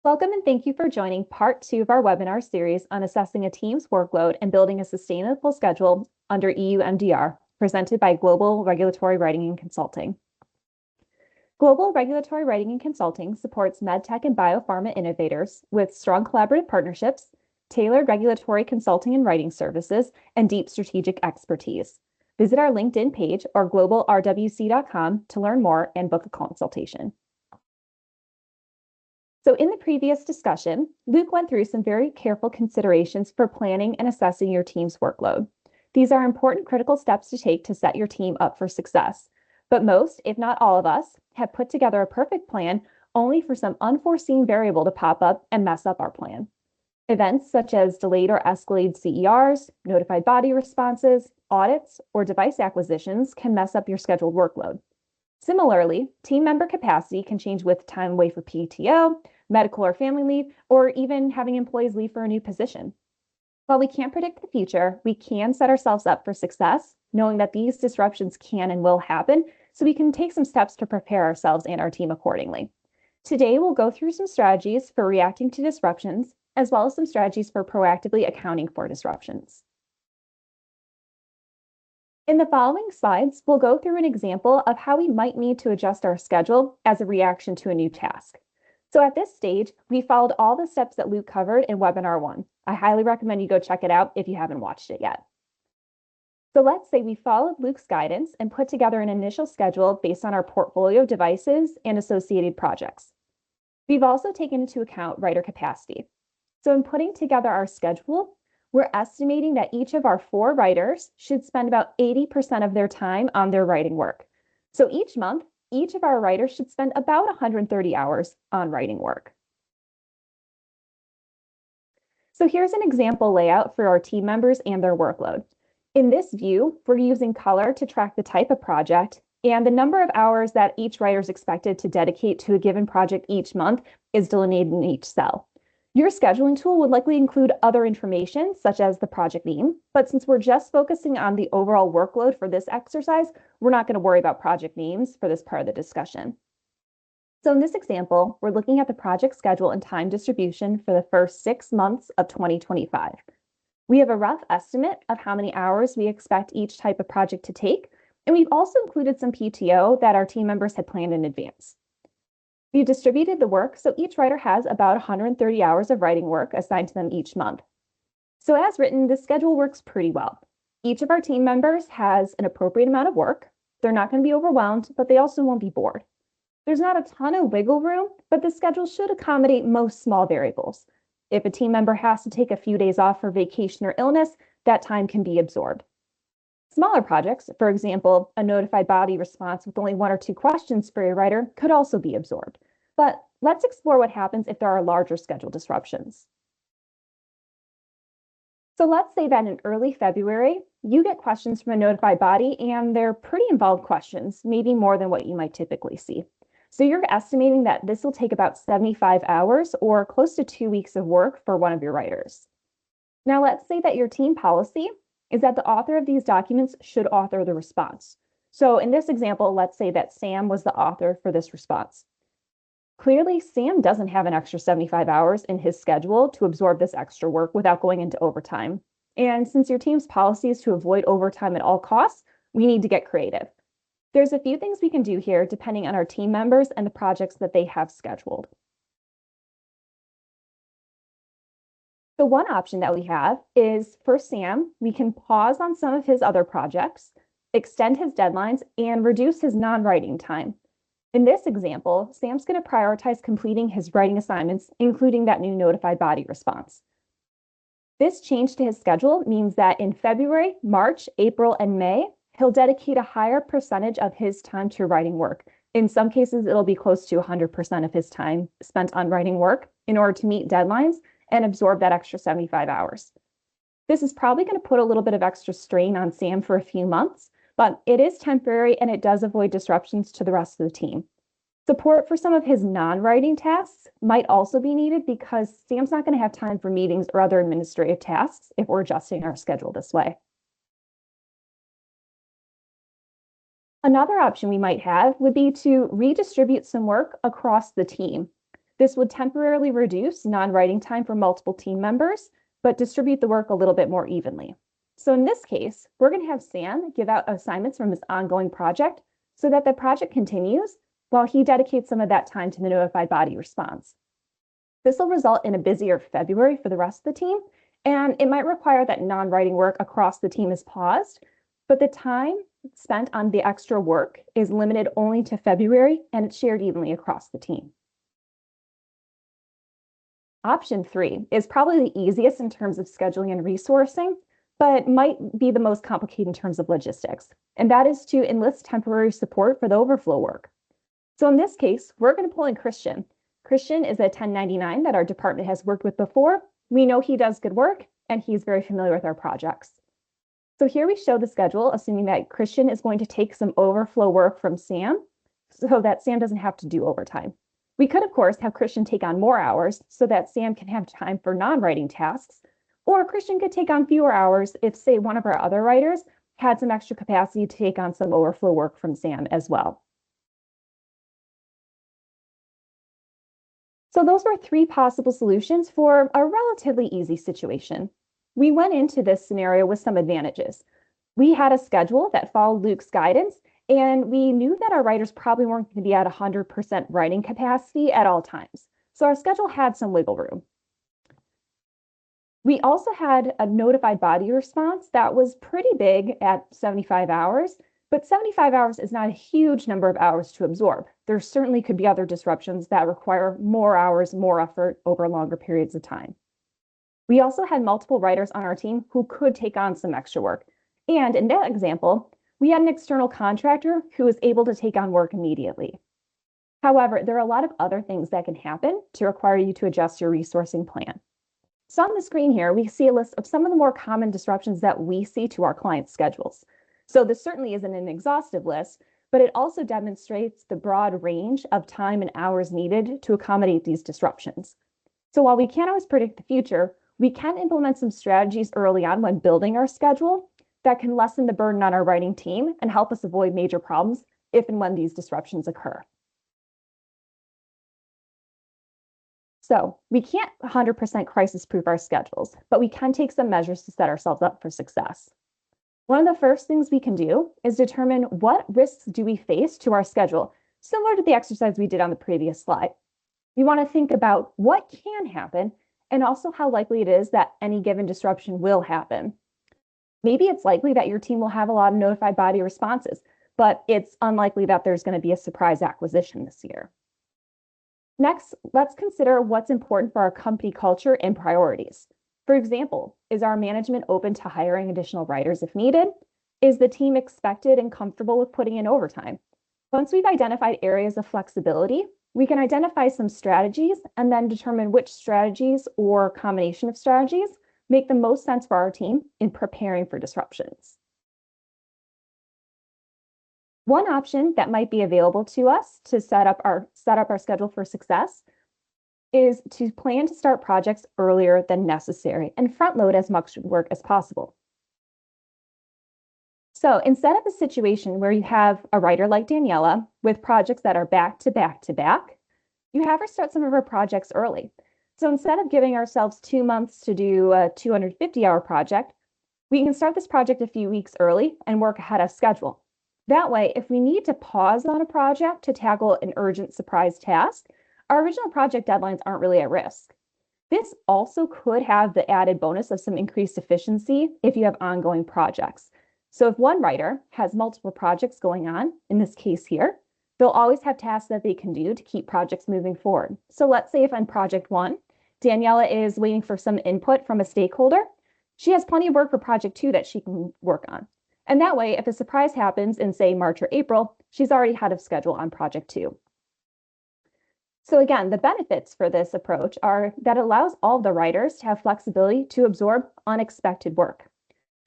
Welcome and thank you for joining part 2 of our webinar series on assessing a team's workload and building a sustainable schedule under EU MDR, presented by Global Regulatory Writing and Consulting. Global Regulatory Writing and Consulting supports medtech and biopharma innovators with strong collaborative partnerships, tailored regulatory consulting and writing services, and deep strategic expertise. Visit our LinkedIn page or globalrwc.com to learn more and book a consultation. So in the previous discussion, Luke went through some very careful considerations for planning and assessing your team's workload. These are important critical steps to take to set your team up for success. But most, if not all of us, have put together a perfect plan only for some unforeseen variable to pop up and mess up our plan. Events such as delayed or escalated CERs, notified body responses, audits, or device acquisitions can mess up your scheduled workload. Similarly, team member capacity can change with time away for PTO, medical or family leave, or even having employees leave for a new position. While we can't predict the future, we can set ourselves up for success, knowing that these disruptions can and will happen, so we can take some steps to prepare ourselves and our team accordingly. Today, we'll go through some strategies for reacting to disruptions, as well as some strategies for proactively accounting for disruptions. In the following slides, we'll go through an example of how we might need to adjust our schedule as a reaction to a new task. So at this stage, we followed all the steps that Luke covered in Webinar 1. I highly recommend you go check it out if you haven't watched it yet. So let's say we followed Luke's guidance and put together an initial schedule based on our portfolio of devices and associated projects. We've also taken into account writer capacity. So in putting together our schedule, we're estimating that each of our 4 writers should spend about 80% of their time on their writing work. So each month, each of our writers should spend about 130 hours on writing work. So here's an example layout for our team members and their workload. In this view, we're using color to track the type of project, and the number of hours that each writer is expected to dedicate to a given project each month is delineated in each cell. Your scheduling tool would likely include other information, such as the project name, but since we're just focusing on the overall workload for this exercise, we're not going to worry about project names for this part of the discussion. So in this example, we're looking at the project schedule and time distribution for the first 6 months of 2025. We have a rough estimate of how many hours we expect each type of project to take, and we've also included some PTO that our team members had planned in advance. We've distributed the work, so each writer has about 130 hours of writing work assigned to them each month. So as written, this schedule works pretty well. Each of our team members has an appropriate amount of work. They're not going to be overwhelmed, but they also won't be bored. There's not a ton of wiggle room, but the schedule should accommodate most small variables. If a team member has to take a few days off for vacation or illness, that time can be absorbed. Smaller projects, for example, a notified body response with only 1 or 2 questions for a writer, could also be absorbed. But let's explore what happens if there are larger schedule disruptions. So let's say that in early February, you get questions from a notified body, and they're pretty involved questions, maybe more than what you might typically see. So you're estimating that this will take about 75 hours or close to 2 weeks of work for one of your writers. Now let's say that your team policy is that the author of these documents should author the response. So in this example, let's say that Sam was the author for this response. Clearly, Sam doesn't have an extra 75 hours in his schedule to absorb this extra work without going into overtime. And since your team's policy is to avoid overtime at all costs, we need to get creative. There's a few things we can do here depending on our team members and the projects that they have scheduled. The one option that we have is for Sam, we can pause on some of his other projects, extend his deadlines, and reduce his non-writing time. In this example, Sam's going to prioritize completing his writing assignments, including that new notified body response. This change to his schedule means that in February, March, April, and May, he'll dedicate a higher percentage of his time to writing work. In some cases, it'll be close to 100% of his time spent on writing work in order to meet deadlines and absorb that extra 75 hours. This is probably going to put a little bit of extra strain on Sam for a few months, but it is temporary and it does avoid disruptions to the rest of the team. Support for some of his non-writing tasks might also be needed because Sam's not going to have time for meetings or other administrative tasks if we're adjusting our schedule this way. Another option we might have would be to redistribute some work across the team. This would temporarily reduce non-writing time for multiple team members, but distribute the work a little bit more evenly. So in this case, we're going to have Sam give out assignments from this ongoing project so that the project continues while he dedicates some of that time to the notified body response. This will result in a busier February for the rest of the team, and it might require that non-writing work across the team is paused, but the time spent on the extra work is limited only to February, and it's shared evenly across the team. Option 3 is probably the easiest in terms of scheduling and resourcing, but might be the most complicated in terms of logistics, and that is to enlist temporary support for the overflow work. So in this case, we're going to pull in Christian. Christian is a 1099 that our department has worked with before. We know he does good work, and he's very familiar with our projects. So here we show the schedule, assuming that Christian is going to take some overflow work from Sam so that Sam doesn't have to do overtime. We could, of course, have Christian take on more hours so that Sam can have time for non-writing tasks, or Christian could take on fewer hours if, say, one of our other writers had some extra capacity to take on some overflow work from Sam as well. So those were 3 possible solutions for a relatively easy situation. We went into this scenario with some advantages. We had a schedule that followed Luke's guidance, and we knew that our writers probably weren't going to be at 100% writing capacity at all times. So our schedule had some wiggle room. We also had a notified body response that was pretty big at 75 hours, but 75 hours is not a huge number of hours to absorb. There certainly could be other disruptions that require more hours, more effort over longer periods of time. We also had multiple writers on our team who could take on some extra work. And in that example, we had an external contractor who was able to take on work immediately. However, there are a lot of other things that can happen to require you to adjust your resourcing plan. So on the screen here, we see a list of some of the more common disruptions that we see to our clients' schedules. So this certainly isn't an exhaustive list, but it also demonstrates the broad range of time and hours needed to accommodate these disruptions. So while we can't always predict the future, we can implement some strategies early on when building our schedule that can lessen the burden on our writing team and help us avoid major problems if and when these disruptions occur. So we can't 100% crisis-proof our schedules, but we can take some measures to set ourselves up for success. One of the first things we can do is determine what risks do we face to our schedule, similar to the exercise we did on the previous slide. We want to think about what can happen and also how likely it is that any given disruption will happen. Maybe it's likely that your team will have a lot of notified body responses, but it's unlikely that there's going to be a surprise acquisition this year. Next, let's consider what's important for our company culture and priorities. For example, is our management open to hiring additional writers if needed? Is the team expected and comfortable with putting in overtime? Once we've identified areas of flexibility, we can identify some strategies and then determine which strategies or combination of strategies make the most sense for our team in preparing for disruptions. One option that might be available to us to set up our schedule for success is to plan to start projects earlier than necessary and front load as much work as possible. So instead of a situation where you have a writer like Daniela with projects that are back to back to back, you have her start some of her projects early. So instead of giving ourselves 2 months to do a 250-hour project, we can start this project a few weeks early and work ahead of schedule. That way, if we need to pause on a project to tackle an urgent surprise task, our original project deadlines aren't really at risk. This also could have the added bonus of some increased efficiency if you have ongoing projects. So if one writer has multiple projects going on, in this case here, they'll always have tasks that they can do to keep projects moving forward. So let's say if on project 1, Daniela is waiting for some input from a stakeholder, she has plenty of work for project 2 that she can work on. And that way, if a surprise happens in, say, March or April, she's already ahead of schedule on project 2. So again, the benefits for this approach are that it allows all the writers to have flexibility to absorb unexpected work.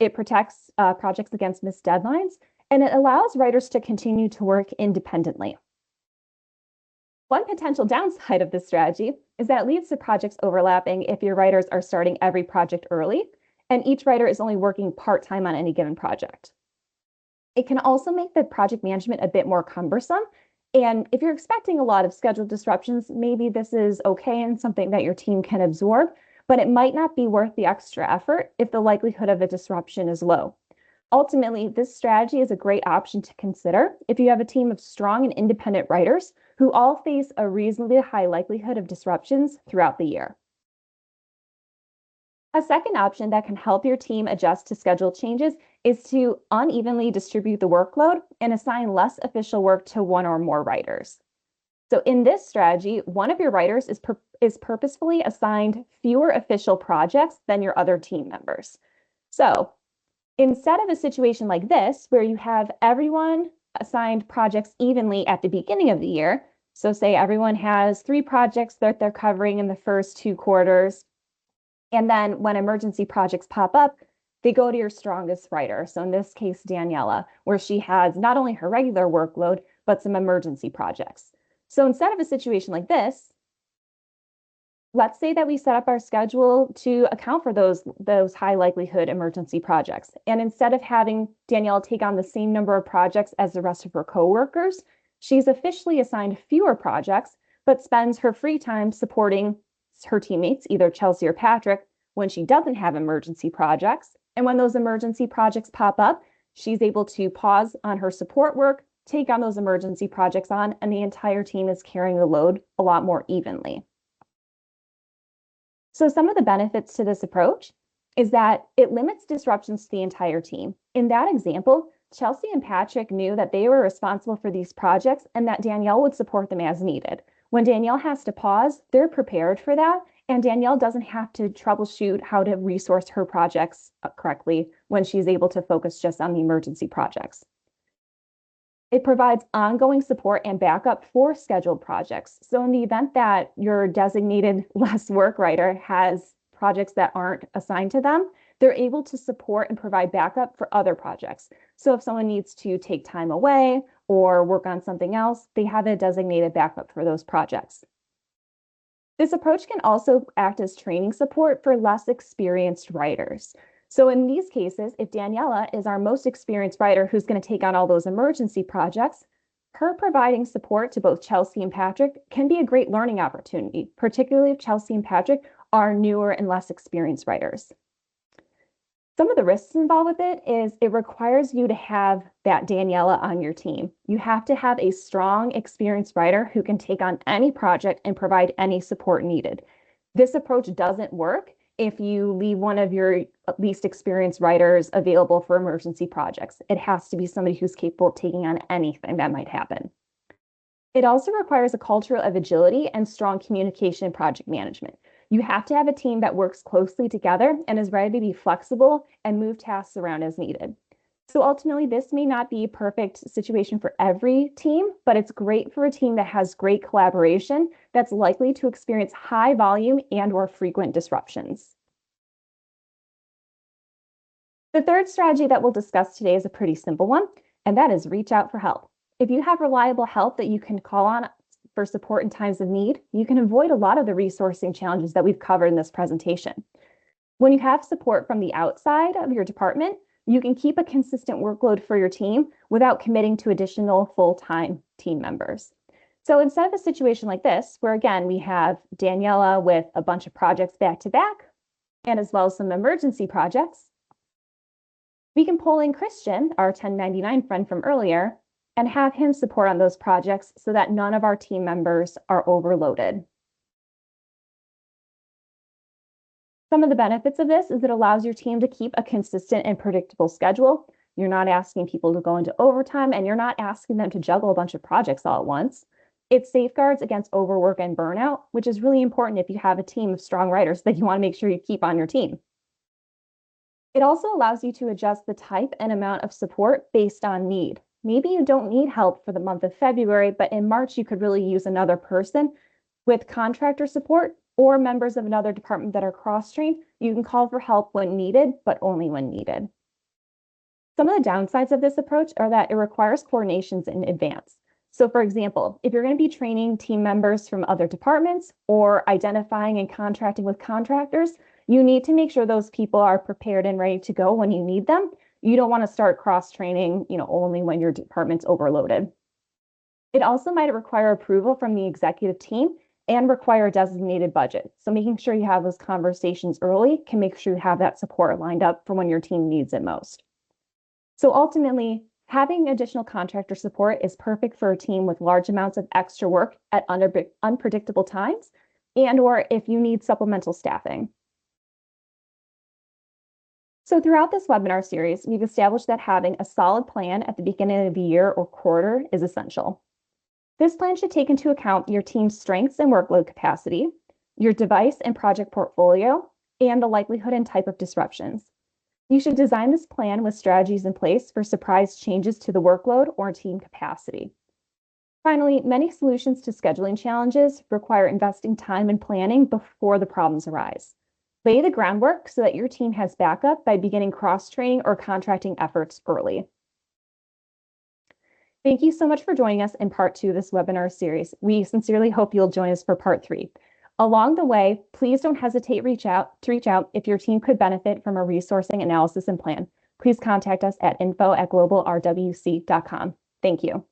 It protects projects against missed deadlines, and it allows writers to continue to work independently. One potential downside of this strategy is that it leads to projects overlapping if your writers are starting every project early, and each writer is only working part-time on any given project. It can also make the project management a bit more cumbersome And if you're expecting a lot of schedule disruptions, maybe this is okay and something that your team can absorb, but it might not be worth the extra effort if the likelihood of a disruption is low. Ultimately, this strategy is a great option to consider if you have a team of strong and independent writers who all face a reasonably high likelihood of disruptions throughout the year. A second option that can help your team adjust to schedule changes is to unevenly distribute the workload and assign less official work to one or more writers. So in this strategy, one of your writers is purposefully assigned fewer official projects than your other team members. So instead of a situation like this, where you have everyone assigned projects evenly at the beginning of the year, so say everyone has 3 projects that they're covering in the first 2 quarters, and then when emergency projects pop up, they go to your strongest writer. So in this case, Daniela, where she has not only her regular workload, but some emergency projects. So instead of a situation like this, let's say that we set up our schedule to account for those high likelihood emergency projects. And instead of having Danielle take on the same number of projects as the rest of her coworkers, she's officially assigned fewer projects, but spends her free time supporting her teammates, either Chelsea or Patrick, when she doesn't have emergency projects. And when those emergency projects pop up, she's able to pause on her support work, take on those emergency projects on, and the entire team is carrying the load a lot more evenly. So some of the benefits to this approach is that it limits disruptions to the entire team. In that example, Chelsea and Patrick knew that they were responsible for these projects and that Danielle would support them as needed. When Danielle has to pause, they're prepared for that, and Danielle doesn't have to troubleshoot how to resource her projects correctly when she's able to focus just on the emergency projects. It provides ongoing support and backup for scheduled projects. So in the event that your designated less work writer has projects that aren't assigned to them, they're able to support and provide backup for other projects. So if someone needs to take time away or work on something else, they have a designated backup for those projects. This approach can also act as training support for less experienced writers. So in these cases, if Daniela is our most experienced writer who's going to take on all those emergency projects, her providing support to both Chelsea and Patrick can be a great learning opportunity, particularly if Chelsea and Patrick are newer and less experienced writers. Some of the risks involved with it is it requires you to have that Daniela on your team. You have to have a strong, experienced writer who can take on any project and provide any support needed. This approach doesn't work if you leave one of your least experienced writers available for emergency projects. It has to be somebody who's capable of taking on anything that might happen. It also requires a culture of agility and strong communication and project management. You have to have a team that works closely together and is ready to be flexible and move tasks around as needed. So ultimately, this may not be a perfect situation for every team, but it's great for a team that has great collaboration that's likely to experience high volume and/or frequent disruptions. The third strategy that we'll discuss today is a pretty simple one, and that is reach out for help. If you have reliable help that you can call on for support in times of need, you can avoid a lot of the resourcing challenges that we've covered in this presentation. When you have support from the outside of your department, you can keep a consistent workload for your team without committing to additional full-time team members. So instead of a situation like this, where again, we have Daniela with a bunch of projects back to back, and as well as some emergency projects, we can pull in Christian, our 1099 friend from earlier, and have him support on those projects so that none of our team members are overloaded. Some of the benefits of this is it allows your team to keep a consistent and predictable schedule. You're not asking people to go into overtime, and you're not asking them to juggle a bunch of projects all at once. It safeguards against overwork and burnout, which is really important if you have a team of strong writers that you want to make sure you keep on your team. It also allows you to adjust the type and amount of support based on need. Maybe you don't need help for the month of February, but in March you could really use another person with contractor support or members of another department that are cross-trained. You can call for help when needed, but only when needed. Some of the downsides of this approach are that it requires coordinations in advance. So for example, if you're going to be training team members from other departments or identifying and contracting with contractors, you need to make sure those people are prepared and ready to go when you need them. You don't want to start cross-training, only when your department's overloaded. It also might require approval from the executive team and require a designated budget. So making sure you have those conversations early can make sure you have that support lined up for when your team needs it most. So ultimately, having additional contractor support is perfect for a team with large amounts of extra work at unpredictable times, and/or if you need supplemental staffing. So throughout this webinar series, we've established that having a solid plan at the beginning of the year or quarter is essential. This plan should take into account your team's strengths and workload capacity, your device and project portfolio, and the likelihood and type of disruptions. You should design this plan with strategies in place for surprise changes to the workload or team capacity. Finally, many solutions to scheduling challenges require investing time and planning before the problems arise. Lay the groundwork so that your team has backup by beginning cross-training or contracting efforts early. Thank you so much for joining us in part 2 of this webinar series. We sincerely hope you'll join us for part 3. Along the way, please don't hesitate to reach out if your team could benefit from a resourcing analysis and plan. Please contact us at info@globalrwc.com. Thank you.